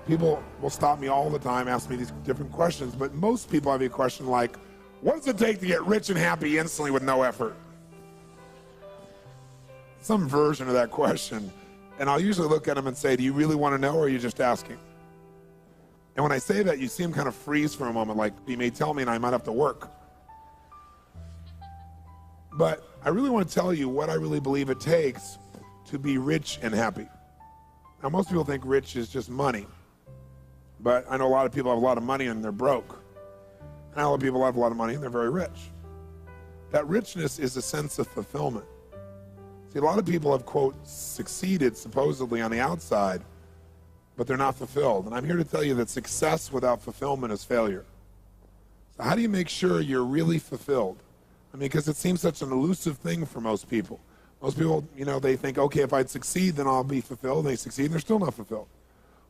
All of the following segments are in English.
People will stop me all the time, ask me these different questions, but most people have a question like, what does it take to get rich and happy instantly with no effort? Some version of that question. And I'll usually look at them and say, do you really want to know, or are you just asking? And when I say that, you see them kind of freeze for a moment, like he may tell me and I might have to work. But I really want to tell you what I really believe it takes to be rich and happy. Now, most people think rich is just money. But I know a lot of people have a lot of money and they're broke. And I know a lot of people have a lot of money and they're very rich. That richness is a sense of fulfillment. See, a lot of people have, quote, succeeded supposedly on the outside, but they're not fulfilled. And I'm here to tell you that success without fulfillment is failure. So how do you make sure you're really fulfilled? I mean, because it seems such an elusive thing for most people. Most people, they think, okay, if I succeed, then I'll be fulfilled. They succeed and they're still not fulfilled.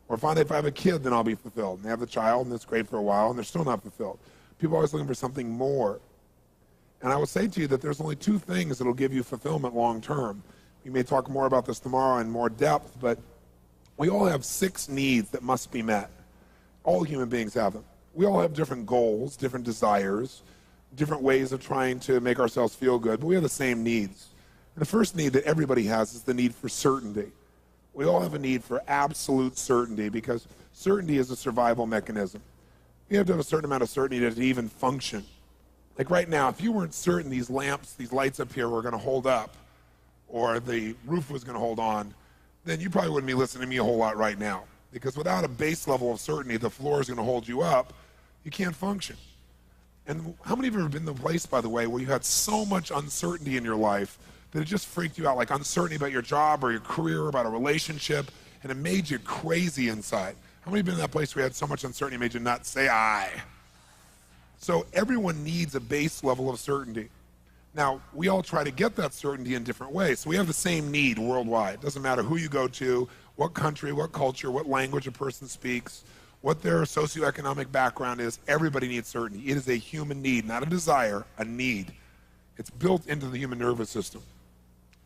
Or if I have a kid, then I'll be fulfilled. And they have the child and it's great for a while and they're still not fulfilled. People are always looking for something more. And I will say to you that there's only two things that will give you fulfillment long term. We may talk more about this tomorrow in more depth, but we all have 6 needs that must be met. All human beings have them. We all have different goals, different desires, different ways of trying to make ourselves feel good, but we have the same needs. And the first need that everybody has is the need for certainty. We all have a need for absolute certainty because certainty is a survival mechanism. You have to have a certain amount of certainty to even function. Like right now, if you weren't certain these lamps, these lights up here were going to hold up, or the roof was going to hold on, then you probably wouldn't be listening to me a whole lot right now. Because without a base level of certainty, the floor is going to hold you up, you can't function. And how many of you have ever been in a place, by the way, where you had so much uncertainty in your life that it just freaked you out, like uncertainty about your job or your career, or about a relationship, and it made you crazy inside? How many have been in that place where you had so much uncertainty it made you not say aye? So everyone needs a base level of certainty. Now, we all try to get that certainty in different ways. So we have the same need worldwide. It doesn't matter who you go to, what country, what culture, what language a person speaks, what their socioeconomic background is. Everybody needs certainty. It is a human need, not a desire, a need. It's built into the human nervous system.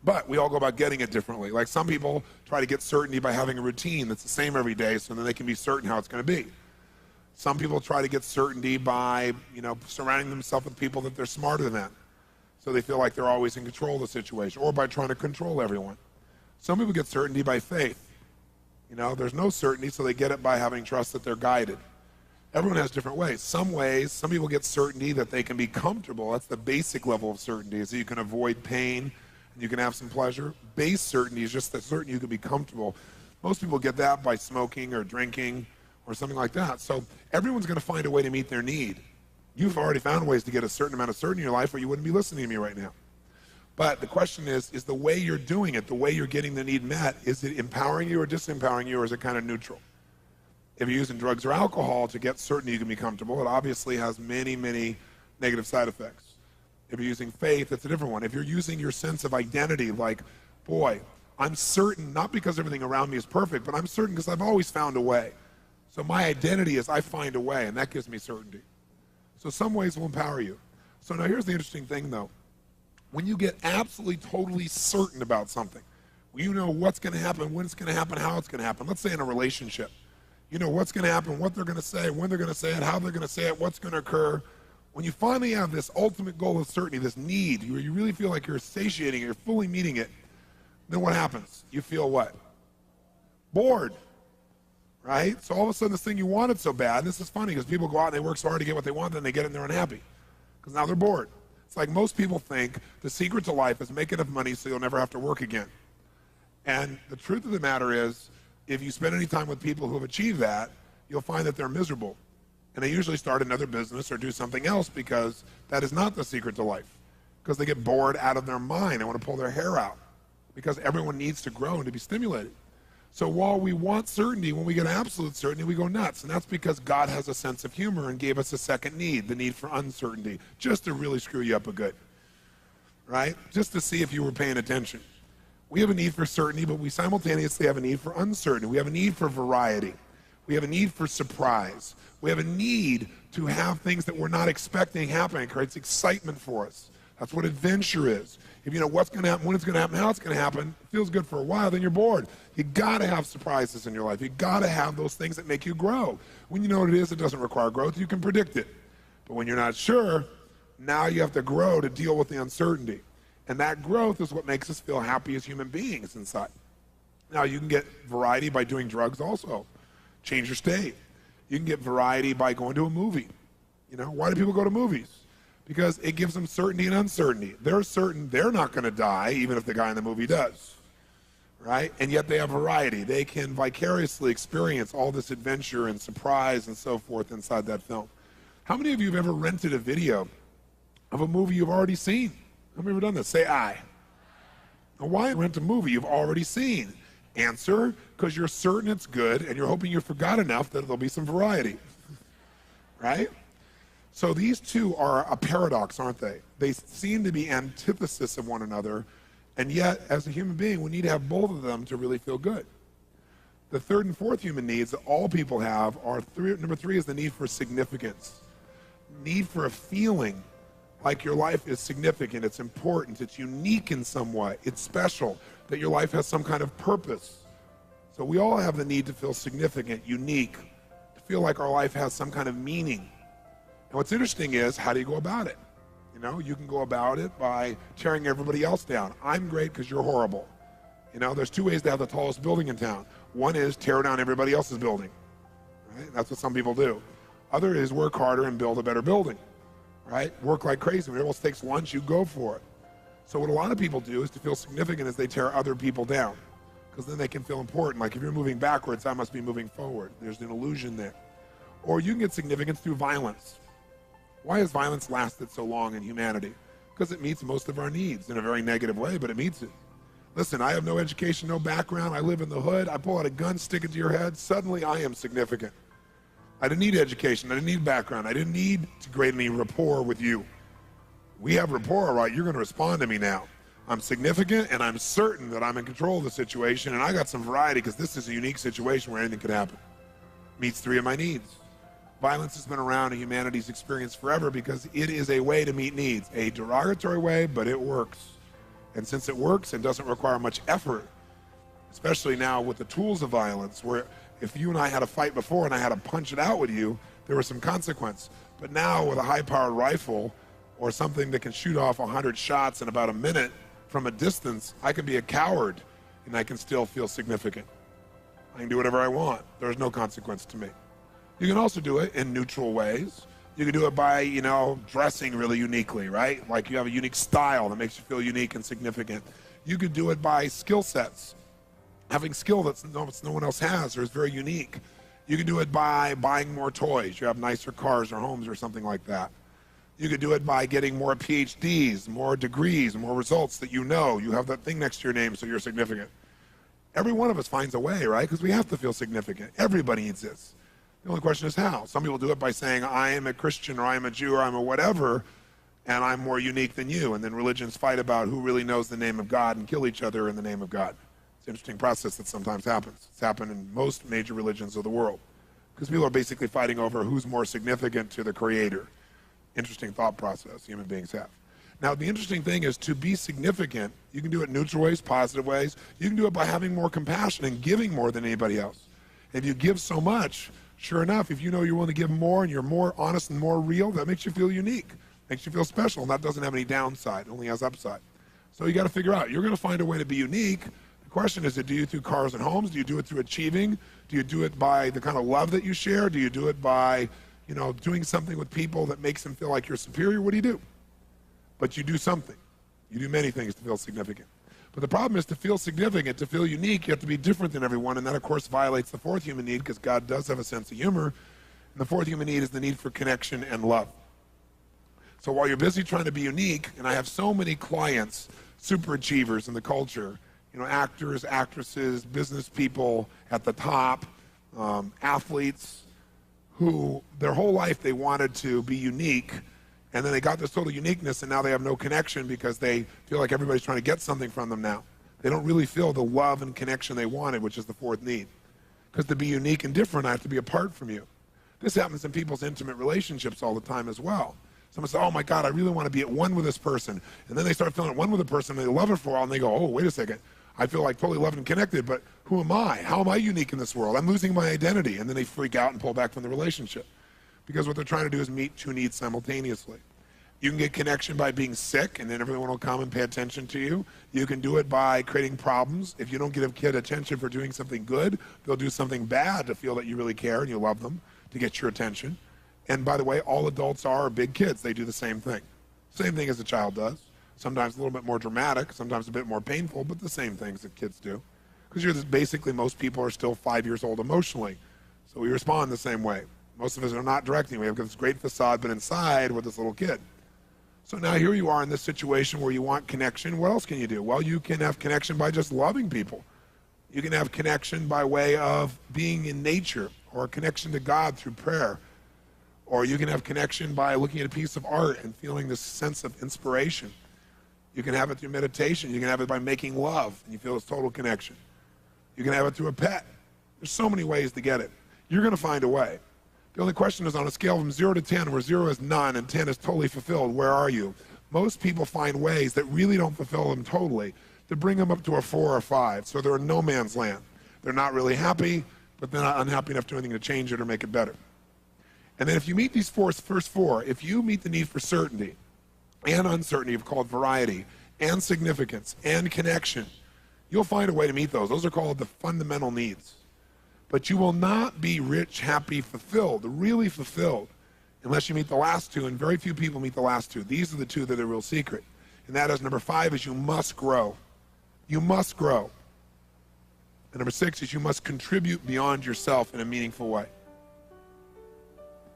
But we all go about getting it differently. Like some people try to get certainty by having a routine that's the same every day so then they can be certain how it's going to be. Some people try to get certainty by, surrounding themselves with people that they're smarter than. So they feel like they're always in control of the situation, or by trying to control everyone. Some people get certainty by faith. There's no certainty, so they get it by having trust that they're guided. Everyone has different ways. Some people get certainty that they can be comfortable. That's the basic level of certainty, is that you can avoid pain and you can have some pleasure. Base certainty is just that certainty you can be comfortable. Most people get that by smoking or drinking or something like that. So everyone's going to find a way to meet their need. You've already found ways to get a certain amount of certainty in your life or you wouldn't be listening to me right now. But the question is the way you're doing it, the way you're getting the need met, is it empowering you or disempowering you, or is it kind of neutral? If you're using drugs or alcohol to get certainty you can be comfortable, it obviously has many, many negative side effects. If you're using faith, it's a different one. If you're using your sense of identity, like, boy, I'm certain, not because everything around me is perfect, but I'm certain because I've always found a way. So my identity is I find a way, and that gives me certainty. So some ways will empower you. So now here's the interesting thing, though. When you get absolutely, totally certain about something, you know what's going to happen, when it's going to happen, how it's going to happen. Let's say in a relationship. You know what's going to happen, what they're going to say, when they're going to say it, how they're going to say it, what's going to occur. When you finally have this ultimate goal of certainty, this need, where you really feel like you're satiating it, you're fully meeting it, then what happens? You feel what? Bored. Right? So all of a sudden this thing you wanted so bad, and this is funny because people go out and they work so hard to get what they want, then they get it and they're unhappy because now they're bored. It's like most people think the secret to life is make enough money so you'll never have to work again. And the truth of the matter is, if you spend any time with people who have achieved that, you'll find that they're miserable. And they usually start another business or do something else because that is not the secret to life. Because they get bored out of their mind. They want to pull their hair out because everyone needs to grow and to be stimulated. So while we want certainty, when we get absolute certainty, we go nuts. And that's because God has a sense of humor and gave us a second need, the need for uncertainty, just to really screw you up a good, right? Just to see if you were paying attention. We have a need for certainty, but we simultaneously have a need for uncertainty. We have a need for variety. We have a need for surprise. We have a need to have things that we're not expecting happening. It creates excitement for us. That's what adventure is. If you know what's going to happen, when it's going to happen, how it's going to happen, it feels good for a while, then you're bored. You got to have surprises in your life. You got to have those things that make you grow. When you know what it is, it doesn't require growth. You can predict it. But when you're not sure, now you have to grow to deal with the uncertainty. And that growth is what makes us feel happy as human beings inside. Now, you can get variety by doing drugs also. Change your state. You can get variety by going to a movie. You know, why do people go to movies? Because it gives them certainty and uncertainty. They're certain they're not going to die, even if the guy in the movie does, right? And yet they have variety. They can vicariously experience all this adventure and surprise and so forth inside that film. How many of you have ever rented a video of a movie you've already seen? Have you ever done this? Say aye. Now, why rent a movie you've already seen? Answer, because you're certain it's good and you're hoping you forgot enough that there'll be some variety, right? So these two are a paradox, aren't they? They seem to be antithesis of one another, and yet, as a human being, we need to have both of them to really feel good. The third and fourth human needs that all people have are number three is the need for significance. Need for a feeling like your life is significant, it's important, it's unique in some way, it's special, that your life has some kind of purpose. So we all have the need to feel significant, unique, to feel like our life has some kind of meaning. And what's interesting is, how do you go about it? You know, you can go about it by tearing everybody else down. I'm great because you're horrible. You know, there's two ways to have the tallest building in town. One is tear down everybody else's building. Right? That's what some people do. Other is work harder and build a better building. Right? Work like crazy. When everyone else takes lunch, you go for it. So what a lot of people do is to feel significant is they tear other people down, because then they can feel important. Like if you're moving backwards, I must be moving forward. There's an illusion there. Or you can get significance through violence. Why has violence lasted so long in humanity? Because it meets most of our needs in a very negative way, but it meets it. Listen, I have no education, no background. I live in the hood. I pull out a gun, stick it to your head. Suddenly I am significant. I didn't need education. I didn't need background. I didn't need to create any rapport with you. We have rapport, right? You're going to respond to me now. I'm significant, and I'm certain that I'm in control of the situation, and I got some variety because this is a unique situation where anything could happen. Meets three of my needs. Violence has been around in humanity's experience forever because it is a way to meet needs. A derogatory way, but it works. And since it works and doesn't require much effort, especially now with the tools of violence, where if you and I had a fight before and I had to punch it out with you, there was some consequence. But now with a high-powered rifle or something that can shoot off 100 shots in about a minute from a distance, I can be a coward and I can still feel significant. I can do whatever I want. There's no consequence to me. You can also do it in neutral ways. You can do it by, you know, dressing really uniquely, right? Like you have a unique style that makes you feel unique and significant. You could do it by skill sets. Having skill that no one else has or is very unique. You can do it by buying more toys. You have nicer cars or homes or something like that. You could do it by getting more PhDs, more degrees, more results that you know. You have that thing next to your name, so you're significant. Every one of us finds a way, right? Because we have to feel significant. Everybody needs this. The only question is how. Some people do it by saying, I am a Christian, or I am a Jew, or I'm a whatever, and I'm more unique than you. And then religions fight about who really knows the name of God and kill each other in the name of God. It's an interesting process that sometimes happens. It's happened in most major religions of the world. Because people are basically fighting over who's more significant to the Creator. Interesting thought process human beings have. Now, the interesting thing is to be significant, you can do it in neutral ways, positive ways. You can do it by having more compassion and giving more than anybody else. If you give so much, sure enough, if you know you're willing to give more and you're more honest and more real, that makes you feel unique, makes you feel special, and that doesn't have any downside, it only has upside. So you got to figure out, you're going to find a way to be unique. The question is, do you through cars and homes? Do you do it through achieving? Do you do it by the kind of love that you share? Do you do it by, you know, doing something with people that makes them feel like you're superior? What do you do? But you do something. You do many things to feel significant. But the problem is, to feel significant, to feel unique, you have to be different than everyone, and that, of course, violates the fourth human need, because God does have a sense of humor. And the fourth human need is the need for connection and love. So while you're busy trying to be unique, and I have so many clients, super achievers in the culture, you know, actors, actresses, business people at the top, athletes, who their whole life they wanted to be unique, and then they got this total uniqueness, and now they have no connection because they feel like everybody's trying to get something from them now. They don't really feel the love and connection they wanted, which is the fourth need. Because to be unique and different, I have to be apart from you. This happens in people's intimate relationships all the time as well. Someone says, oh my God, I really want to be at one with this person. And then they start feeling at one with a person and they love it for a while and they go, oh, wait a second. I feel like totally loved and connected, but who am I? How am I unique in this world? I'm losing my identity. And then they freak out and pull back from the relationship. Because what they're trying to do is meet two needs simultaneously. You can get connection by being sick, and then everyone will come and pay attention to you. You can do it by creating problems. If you don't give a kid attention for doing something good, they'll do something bad to feel that you really care and you love them, to get your attention. And by the way, all adults are big kids. They do the same thing. Same thing as a child does. Sometimes a little bit more dramatic, sometimes a bit more painful, but the same things that kids do. Because basically most people are still 5 years old emotionally. So we respond the same way. Most of us are not directing. We have this great facade, but inside we're this little kid. So now here you are in this situation where you want connection. What else can you do? Well, you can have connection by just loving people. You can have connection by way of being in nature, or a connection to God through prayer. Or you can have connection by looking at a piece of art and feeling this sense of inspiration. You can have it through meditation. You can have it by making love, and you feel this total connection. You can have it through a pet. There's so many ways to get it. You're going to find a way. The only question is, on a scale from 0 to 10, where 0 is none and 10 is totally fulfilled, where are you? Most people find ways that really don't fulfill them totally to bring them up to a 4 or 5. So they're in no man's land. They're not really happy, but they're not unhappy enough to do anything to change it or make it better. And then if you meet these first four, if you meet the need for certainty and uncertainty, called variety, and significance, and connection, you'll find a way to meet those. Those are called the fundamental needs. But you will not be rich, happy, fulfilled, really fulfilled, unless you meet the last two, and very few people meet the last two. These are the two that are the real secret. And that is, number 5 is you must grow. You must grow. And number 6 is you must contribute beyond yourself in a meaningful way.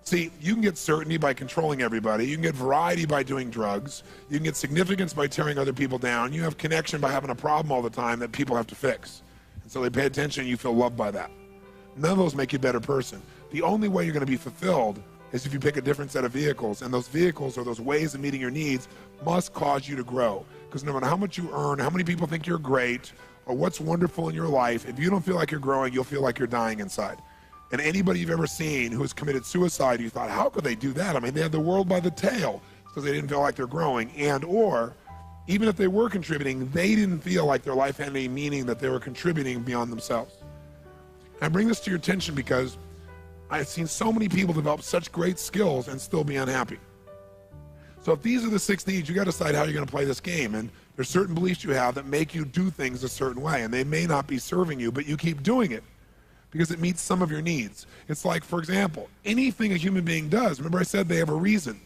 See, you can get certainty by controlling everybody. You can get variety by doing drugs. You can get significance by tearing other people down. You have connection by having a problem all the time that people have to fix. And so they pay attention and you feel loved by that. None of those make you a better person. The only way you're going to be fulfilled is if you pick a different set of vehicles. And those vehicles, or those ways of meeting your needs, must cause you to grow. Because no matter how much you earn, how many people think you're great, or what's wonderful in your life, if you don't feel like you're growing, you'll feel like you're dying inside. And anybody you've ever seen who has committed suicide, you thought, how could they do that? I mean, they had the world by the tail because they didn't feel like they're growing. And or, even if they were contributing, they didn't feel like their life had any meaning, that they were contributing beyond themselves. I bring this to your attention because I've seen so many people develop such great skills and still be unhappy. So if these are the 6 needs, you got to decide how you're going to play this game. And there's certain beliefs you have that make you do things a certain way. And they may not be serving you, but you keep doing it because it meets some of your needs. It's like, for example, anything a human being does, remember I said they have a reason.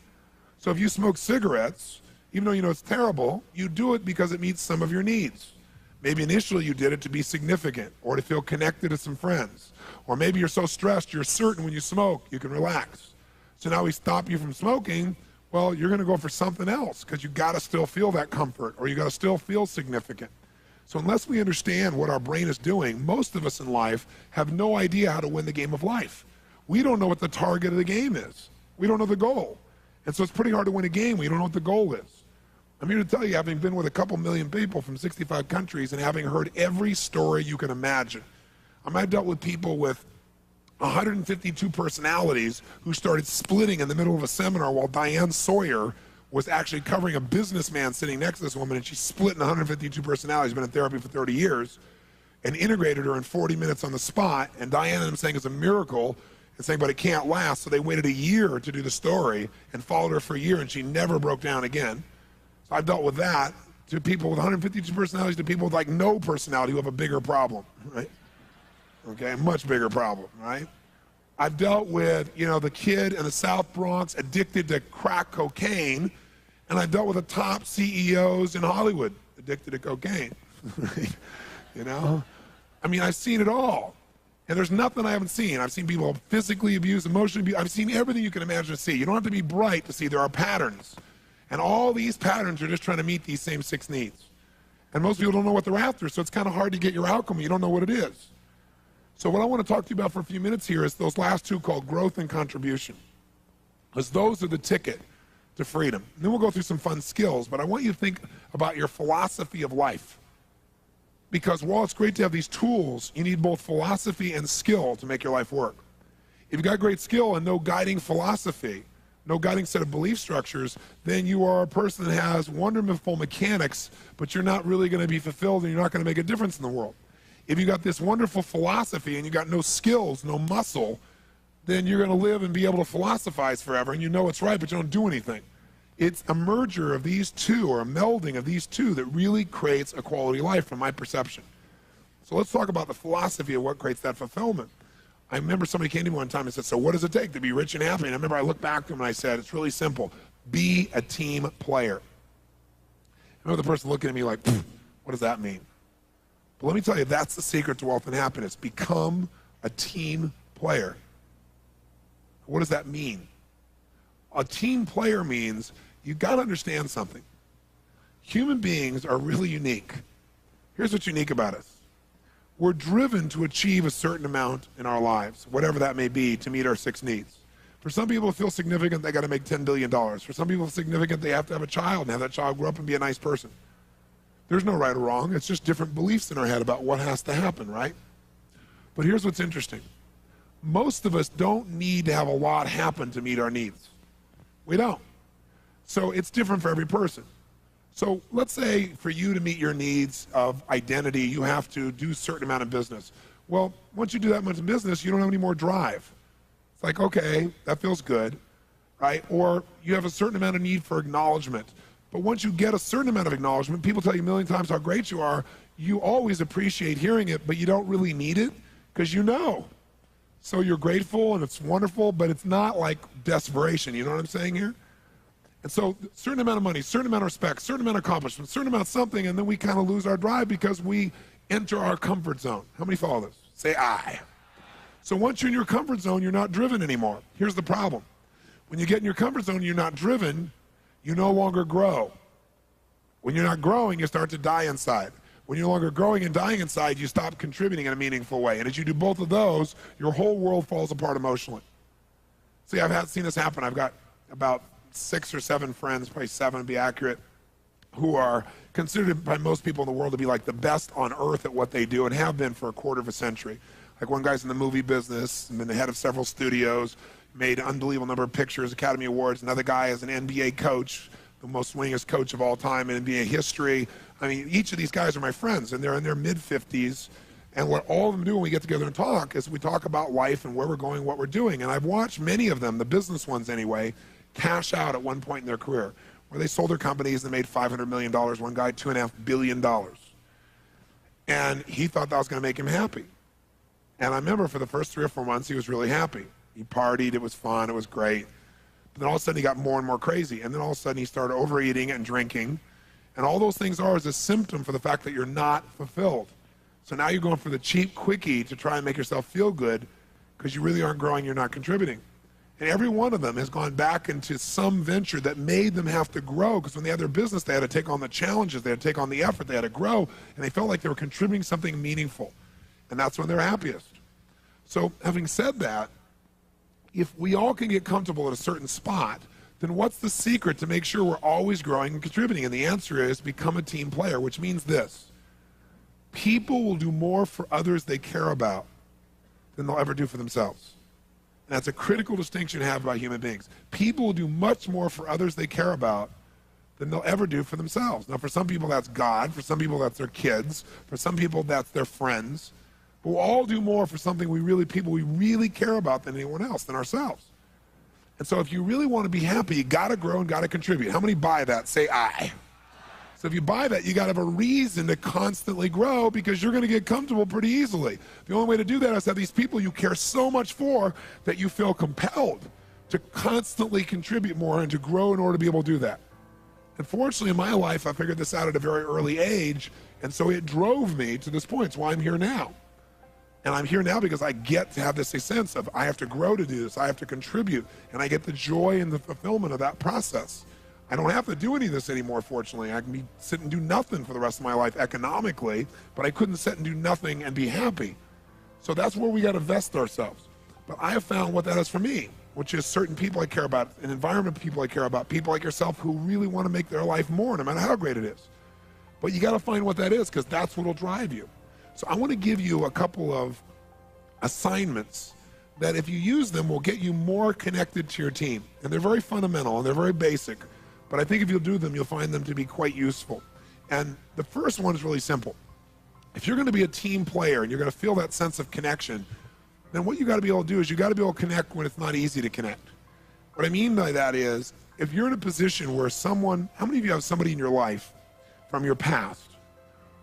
So if you smoke cigarettes, even though you know it's terrible, you do it because it meets some of your needs. Maybe initially you did it to be significant or to feel connected to some friends. Or maybe you're so stressed, you're certain when you smoke, you can relax. So now we stop you from smoking, well, you're going to go for something else because you got to still feel that comfort, or you got to still feel significant. So unless we understand what our brain is doing, most of us in life have no idea how to win the game of life. We don't know what the target of the game is. We don't know the goal. And so it's pretty hard to win a game when you don't know what the goal is. I'm here to tell you, having been with a couple million people from 65 countries and having heard every story you can imagine. I've dealt with people with 152 personalities who started splitting in the middle of a seminar while Diane Sawyer was actually covering a businessman sitting next to this woman, and she split in 152 personalities, been in therapy for 30 years, and integrated her in 40 minutes on the spot. And Diane ended up saying it's a miracle, and saying, but it can't last. So they waited a year to do the story and followed her for a year, and she never broke down again. So I've dealt with that, to people with 152 personalities, to people with like no personality who have a bigger problem, right? Okay, much bigger problem, right? I've dealt with, the kid in the South Bronx addicted to crack cocaine, and I've dealt with the top CEOs in Hollywood addicted to cocaine. I mean, I've seen it all, and there's nothing I haven't seen. I've seen people physically abused, emotionally abused. I've seen everything you can imagine to see. You don't have to be bright to see there are patterns, and all these patterns are just trying to meet these same 6 needs. And most people don't know what they're after, so it's kind of hard to get your outcome when you don't know what it is. So what I want to talk to you about for a few minutes here is those last 2 called growth and contribution, because those are the ticket to freedom. And then we'll go through some fun skills, but I want you to think about your philosophy of life. Because while it's great to have these tools, you need both philosophy and skill to make your life work. If you've got great skill and no guiding philosophy, no guiding set of belief structures, then you are a person that has wonderful mechanics, but you're not really going to be fulfilled and you're not going to make a difference in the world. If you got this wonderful philosophy and you got no skills, no muscle, then you're going to live and be able to philosophize forever and you know it's right, but you don't do anything. It's a merger of these two, or a melding of these two, that really creates a quality life from my perception. So let's talk about the philosophy of what creates that fulfillment. I remember somebody came to me one time and said, so what does it take to be rich and happy? And I remember I looked back to him and I said, it's really simple. Be a team player. I remember the person looking at me like, what does that mean? But let me tell you, that's the secret to wealth and happiness. Become a team player. What does that mean? A team player means you've got to understand something. Human beings are really unique. Here's what's unique about us. We're driven to achieve a certain amount in our lives, whatever that may be, to meet our 6 needs. For some people to feel significant, they got to make $10 billion. For some people, significant, they have to have a child and have that child grow up and be a nice person. There's no right or wrong. It's just different beliefs in our head about what has to happen, right? But here's what's interesting. Most of us don't need to have a lot happen to meet our needs. We don't. So it's different for every person. So let's say for you to meet your needs of identity, you have to do a certain amount of business. Well, once you do that much business, you don't have any more drive. It's like, okay, that feels good, right? Or you have a certain amount of need for acknowledgement. But once you get a certain amount of acknowledgement, people tell you a million times how great you are, you always appreciate hearing it, but you don't really need it because you know. So you're grateful and it's wonderful, but it's not like desperation. You know what I'm saying here? And so certain amount of money, certain amount of respect, certain amount of accomplishment, certain amount of something, and then we kind of lose our drive because we enter our comfort zone. How many follow this? Say I. So once you're in your comfort zone, you're not driven anymore. Here's the problem. When you get in your comfort zone, you're not driven, you no longer grow. When you're not growing, you start to die inside. When you're no longer growing and dying inside, you stop contributing in a meaningful way. And as you do both of those, your whole world falls apart emotionally. See, seen this happen. I've got about 6 or 7 friends, probably 7 to be accurate, who are considered by most people in the world to be like the best on earth at what they do and have been for a quarter of a century. Like one guy's in the movie business, been the head of several studios, made an unbelievable number of pictures, Academy Awards. Another guy is an NBA coach, the most winningest coach of all time in NBA history. I mean, each of these guys are my friends, and they're in their mid-50s. And what all of them do when we get together and talk is we talk about life and where we're going, what we're doing. And I've watched many of them, the business ones anyway, cash out at one point in their career, where they sold their companies and made $500 million. One guy, $2.5 billion. And he thought that was going to make him happy. And I remember for the first 3 or 4 months, he was really happy. He partied, it was fun, it was great. But then all of a sudden he got more and more crazy. And then all of a sudden he started overeating and drinking. And all those things are is a symptom for the fact that you're not fulfilled. So now you're going for the cheap quickie to try and make yourself feel good because you really aren't growing, you're not contributing. And every one of them has gone back into some venture that made them have to grow, because when they had their business, they had to take on the challenges, they had to take on the effort, they had to grow, and they felt like they were contributing something meaningful. And that's when they're happiest. So having said that, if we all can get comfortable at a certain spot, then what's the secret to make sure we're always growing and contributing? And the answer is become a team player, which means this. People will do more for others they care about than they'll ever do for themselves. And that's a critical distinction to have about human beings. People will do much more for others they care about than they'll ever do for themselves. Now, for some people, that's God. For some people, that's their kids. For some people, that's their friends. But we'll all do more for something people we really care about than anyone else, than ourselves. And so if you really want to be happy, you got to grow and got to contribute. How many buy that? Say I. So if you buy that, you got to have a reason to constantly grow, because you're going to get comfortable pretty easily. The only way to do that is to have these people you care so much for that you feel compelled to constantly contribute more and to grow in order to be able to do that. Unfortunately, in my life, I figured this out at a very early age, and so it drove me to this point. It's why I'm here now. And I'm here now because I get to have this sense of I have to grow to do this, I have to contribute, and I get the joy and the fulfillment of that process. I don't have to do any of this anymore, fortunately. I can sit and do nothing for the rest of my life economically, but I couldn't sit and do nothing and be happy. So that's where we got to vest ourselves. But I have found what that is for me, which is certain people I care about, an environment of people I care about, people like yourself who really want to make their life more, no matter how great it is. But you got to find what that is, because that's what will drive you. So I want to give you a couple of assignments that if you use them will get you more connected to your team. And they're very fundamental and they're very basic, but I think if you'll do them, you'll find them to be quite useful. And the first one is really simple. If you're going to be a team player and you're going to feel that sense of connection, then what you got to be able to do is you got to be able to connect when it's not easy to connect. What I mean by that is, if you're in a position where someone, how many of you have somebody in your life from your past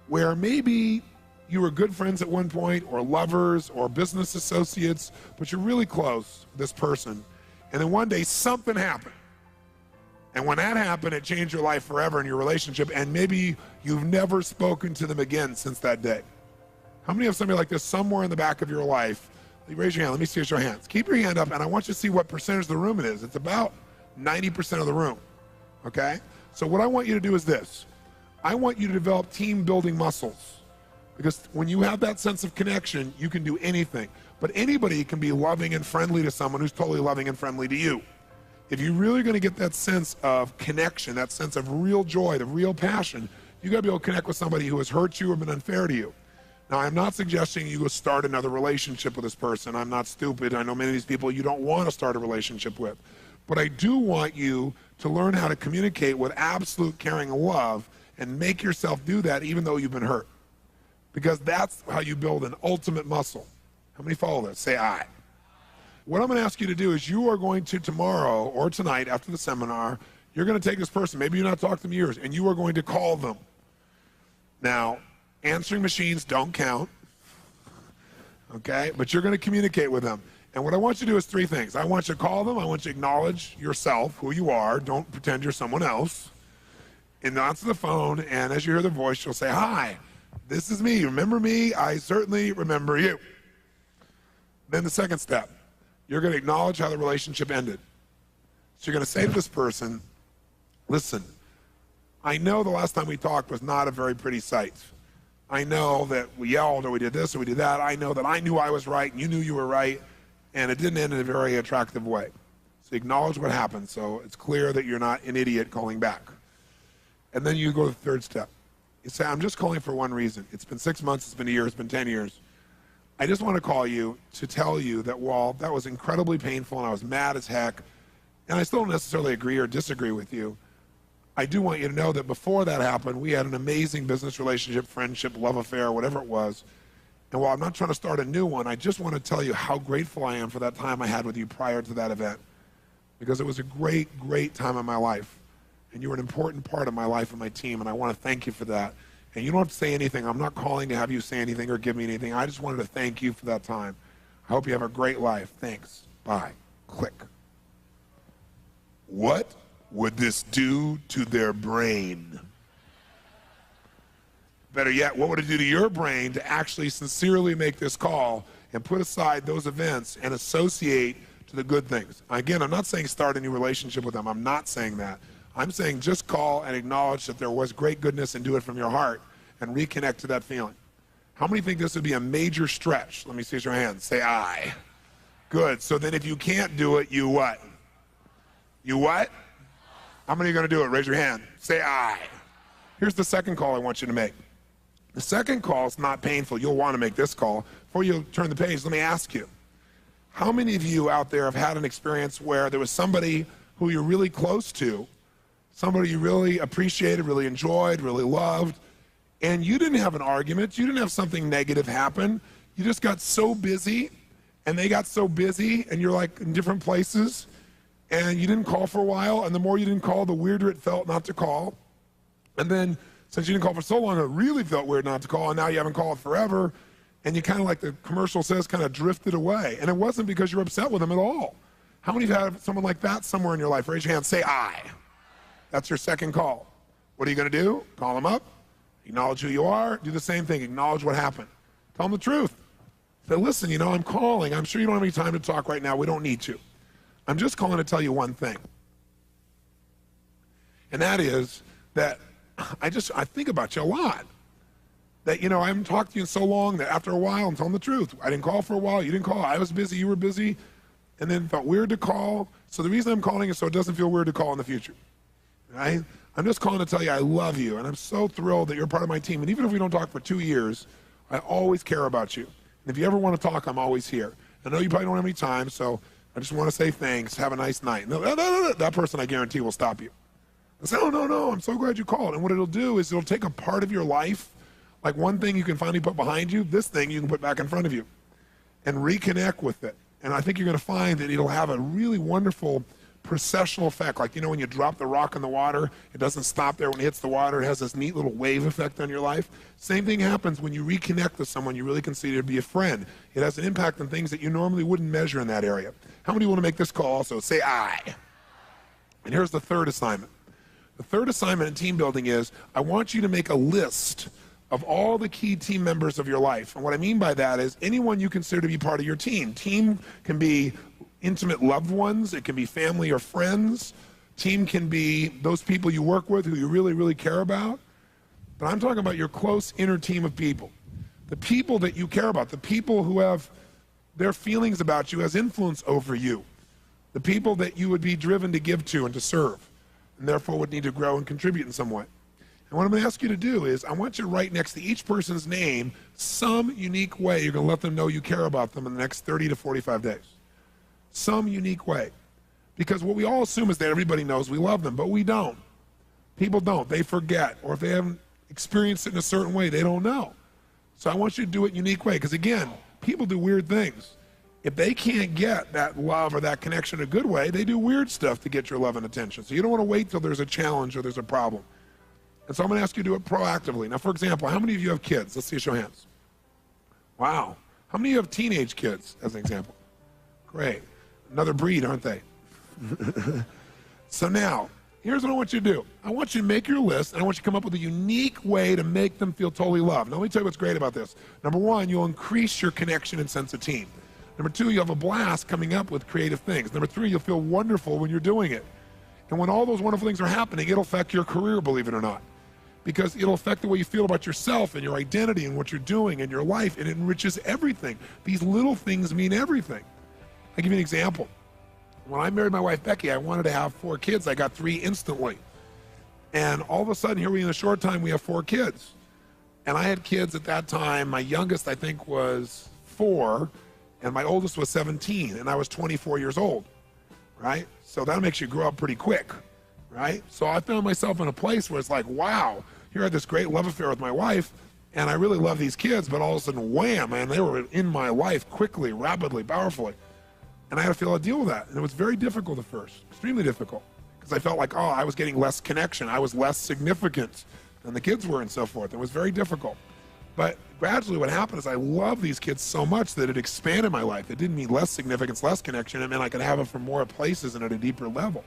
where maybe you were good friends at one point, or lovers, or business associates, but you're really close with this person, and then one day something happened. And when that happened, it changed your life forever in your relationship, and maybe you've never spoken to them again since that day. How many have somebody like this somewhere in the back of your life? Raise your hand. Let me see your hands. Keep your hand up, and I want you to see what percentage of the room it is. It's about 90% of the room, okay? So what I want you to do is this. I want you to develop team-building muscles. Because when you have that sense of connection, you can do anything. But anybody can be loving and friendly to someone who's totally loving and friendly to you. If you're really going to get that sense of connection, that sense of real joy, the real passion, you got to be able to connect with somebody who has hurt you or been unfair to you. Now, I'm not suggesting you go start another relationship with this person. I'm not stupid. I know many of these people you don't want to start a relationship with. But I do want you to learn how to communicate with absolute caring and love and make yourself do that even though you've been hurt. Because that's how you build an ultimate muscle. How many follow this? Say I. What I'm going to ask you to do is you are going to tomorrow or tonight after the seminar, you're going to take this person, maybe you've not talked to them in years, and you are going to call them. Now, answering machines don't count, okay? But you're going to communicate with them. And what I want you to do is three things. I want you to call them. I want you to acknowledge yourself, who you are. Don't pretend you're someone else. And answer the phone, and as you hear their voice, you'll say, hi. This is me. Remember me? I certainly remember you. Then the second step, you're going to acknowledge how the relationship ended. So you're going to say to this person, listen, I know the last time we talked was not a very pretty sight. I know that we yelled or we did this or we did that. I know that I knew I was right and you knew you were right, and it didn't end in a very attractive way. So acknowledge what happened so it's clear that you're not an idiot calling back. And then you go to the third step. You say, I'm just calling for one reason. It's been 6 months, it's been a year, it's been 10 years. I just want to call you to tell you that while that was incredibly painful and I was mad as heck, and I still don't necessarily agree or disagree with you, I do want you to know that before that happened, we had an amazing business relationship, friendship, love affair, whatever it was. And while I'm not trying to start a new one, I just want to tell you how grateful I am for that time I had with you prior to that event. Because it was a great, great time in my life. And you were an important part of my life and my team, and I want to thank you for that. And you don't have to say anything. I'm not calling to have you say anything or give me anything. I just wanted to thank you for that time. I hope you have a great life. Thanks. Bye. Click. What would this do to their brain? Better yet, what would it do to your brain to actually sincerely make this call and put aside those events and associate to the good things? Again, I'm not saying start a new relationship with them. I'm not saying that. I'm saying just call and acknowledge that there was great goodness and do it from your heart and reconnect to that feeling. How many think this would be a major stretch? Let me see your hands. Say I. Good. So then if you can't do it, you what? You what? How many are going to do it? Raise your hand. Say I. Here's the second call I want you to make. The second call is not painful. You'll want to make this call. Before you turn the page, let me ask you, how many of you out there have had an experience where there was somebody who you're really close to, somebody you really appreciated, really enjoyed, really loved, and you didn't have an argument, you didn't have something negative happen, you just got so busy, and they got so busy, and you're like in different places, and you didn't call for a while, and the more you didn't call, the weirder it felt not to call. And then, since you didn't call for so long, it really felt weird not to call, and now you haven't called forever, and you kind of, like the commercial says, kind of drifted away. And it wasn't because you were upset with them at all. How many of you have someone like that somewhere in your life? Raise your hand, say I. That's your second call. What are you going to do? Call them up, acknowledge who you are, do the same thing, acknowledge what happened. Tell them the truth. Say, listen, you know, I'm calling. I'm sure you don't have any time to talk right now. We don't need to. I'm just calling to tell you one thing. And that is that I think about you a lot. That, you know, I haven't talked to you in so long that after a while, I'm telling the truth. I didn't call for a while. You didn't call. I was busy. You were busy. And then it felt weird to call. So the reason I'm calling is so it doesn't feel weird to call in the future. Right? I'm just calling to tell you I love you, and I'm so thrilled that you're part of my team. And even if we don't talk for 2 years, I always care about you. And if you ever want to talk, I'm always here. I know you probably don't have any time, so I just want to say thanks. Have a nice night. No, that person, I guarantee, will stop you. I say, oh, no, I'm so glad you called. And what it'll do is it'll take a part of your life, like one thing you can finally put behind you, this thing you can put back in front of you, and reconnect with it. And I think you're going to find that it'll have a really wonderful processional effect. Like, when you drop the rock in the water, it doesn't stop there when it hits the water. It has this neat little wave effect on your life. Same thing happens when you reconnect with someone you really consider to be a friend. It has an impact on things that you normally wouldn't measure in that area. How many want to make this call also? Say aye. And here's the third assignment. The third assignment in team building is I want you to make a list of all the key team members of your life. And what I mean by that is anyone you consider to be part of your team. Team can be intimate loved ones. It can be family or friends. Team can be those people you work with who you really, really care about. But I'm talking about your close inner team of people. The people that you care about, the people who have their feelings about you as influence over you. The people that you would be driven to give to and to serve, and therefore would need to grow and contribute in some way. And what I'm going to ask you to do is I want you to write next to each person's name some unique way you're going to let them know you care about them in the next 30 to 45 days. Some unique way. Because what we all assume is that everybody knows we love them, but we don't. People don't. They forget. Or if they haven't experienced it in a certain way, they don't know. So I want you to do it in a unique way. Because again, people do weird things. If they can't get that love or that connection in a good way, they do weird stuff to get your love and attention. So you don't want to wait till there's a challenge or there's a problem. And so I'm going to ask you to do it proactively. Now, for example, how many of you have kids? Let's see a show of hands. Wow. How many of you have teenage kids, as an example? Great. Another breed, aren't they? So now, here's what I want you to do. I want you to make your list, and I want you to come up with a unique way to make them feel totally loved. Now, let me tell you what's great about this. Number one, you'll increase your connection and sense of team. Number two, you'll have a blast coming up with creative things. Number three, you'll feel wonderful when you're doing it. And when all those wonderful things are happening, it'll affect your career, believe it or not. Because it'll affect the way you feel about yourself and your identity and what you're doing and your life, and it enriches everything. These little things mean everything. I'll give you an example. When I married my wife, Becky, I wanted to have 4 kids. I got 3 instantly. And all of a sudden, here we in a short time, we have 4 kids. And I had kids at that time. My youngest, I think, was 4, and my oldest was 17, and I was 24 years old, right? So that makes you grow up pretty quick, right? So I found myself in a place where it's like, wow, here I had this great love affair with my wife, and I really love these kids, but all of a sudden, wham, man, they were in my life quickly, rapidly, powerfully. And I had to feel a deal with that. And it was very difficult at first, extremely difficult, because I felt like, oh, I was getting less connection. I was less significant than the kids were and so forth. It was very difficult. But gradually what happened is I love these kids so much that it expanded my life. It didn't mean less significance, less connection. It meant I could have them from more places and at a deeper level.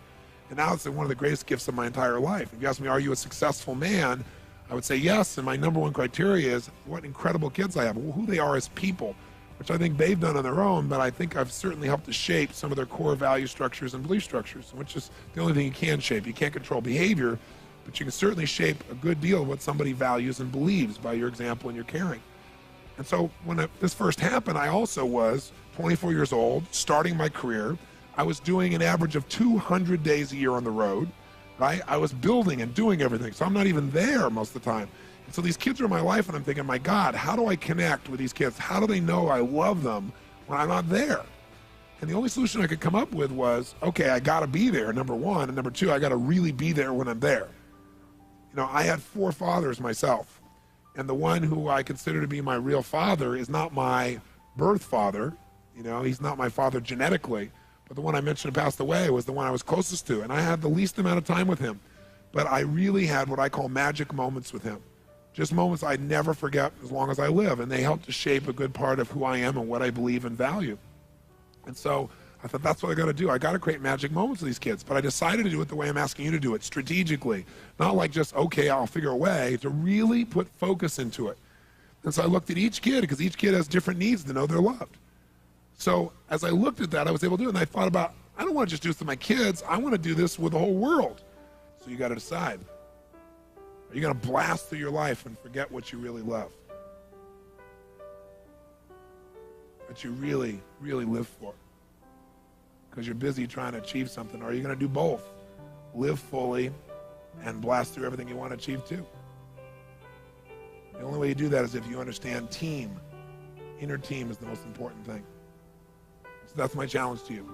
And now it's one of the greatest gifts of my entire life. If you ask me, are you a successful man? I would say yes. And my number one criteria is what incredible kids I have, who they are as people, which I think they've done on their own, but I think I've certainly helped to shape some of their core value structures and belief structures, which is the only thing you can shape. You can't control behavior, but you can certainly shape a good deal of what somebody values and believes by your example and your caring. And so when this first happened, I also was 24 years old, starting my career. I was doing an average of 200 days a year on the road, right? I was building and doing everything, so I'm not even there most of the time. And so these kids are in my life, and I'm thinking, my God, how do I connect with these kids? How do they know I love them when I'm not there? And the only solution I could come up with was, okay, I got to be there, number one, and number two, I got to really be there when I'm there. You know, I had 4 fathers myself, and the one who I consider to be my real father is not my birth father. You know, he's not my father genetically, but the one I mentioned who passed away was the one I was closest to, and I had the least amount of time with him. But I really had what I call magic moments with him. Just moments I'd never forget as long as I live, and they helped to shape a good part of who I am and what I believe and value. And so I thought, that's what I got to do. I got to create magic moments with these kids, but I decided to do it the way I'm asking you to do it, strategically. Not like just, okay, I'll figure a way, to really put focus into it. And so I looked at each kid, because each kid has different needs to know they're loved. So as I looked at that, I was able to do it, and I thought about, I don't want to just do this with my kids, I want to do this with the whole world. So you got to decide. Are you going to blast through your life and forget what you really love? What you really, really live for? Because you're busy trying to achieve something. Or are you going to do both? Live fully and blast through everything you want to achieve too. The only way you do that is if you understand team. Inner team is the most important thing. that's my challenge to you,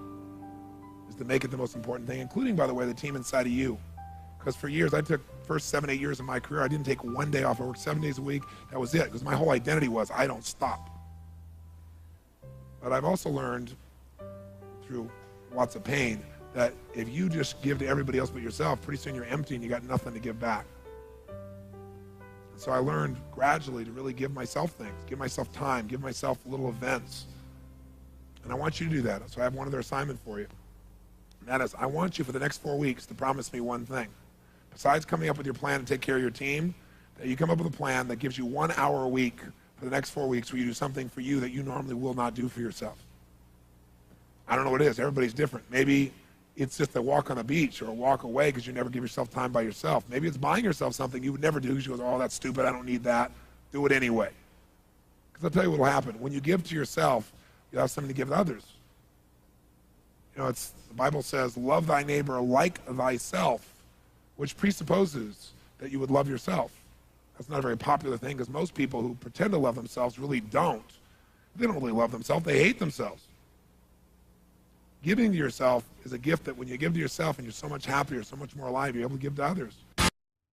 is to make it the most important thing, including, by the way, the team inside of you. Because for years, I took first 7, 8 years of my career, I didn't take one day off. I worked 7 days a week. That was it, because my whole identity was, I don't stop. But I've also learned through lots of pain that if you just give to everybody else but yourself, pretty soon you're empty and you got nothing to give back. And so I learned gradually to really give myself things, give myself time, give myself little events. And I want you to do that. So I have one other assignment for you. And that is, I want you for the next 4 weeks to promise me one thing. Besides coming up with your plan to take care of your team, that you come up with a plan that gives you 1 hour a week for the next 4 weeks where you do something for you that you normally will not do for yourself. I don't know what it is. Everybody's different. Maybe it's just a walk on the beach or a walk away because you never give yourself time by yourself. Maybe it's buying yourself something you would never do because you go, oh, that's stupid. I don't need that. Do it anyway. Because I'll tell you what will happen. When you give to yourself, you'll have something to give to others. You know, the Bible says, love thy neighbor like thyself, which presupposes that you would love yourself. That's not a very popular thing because most people who pretend to love themselves really don't. They don't really love themselves. They hate themselves. Giving to yourself is a gift that when you give to yourself and you're so much happier, so much more alive, you're able to give to others.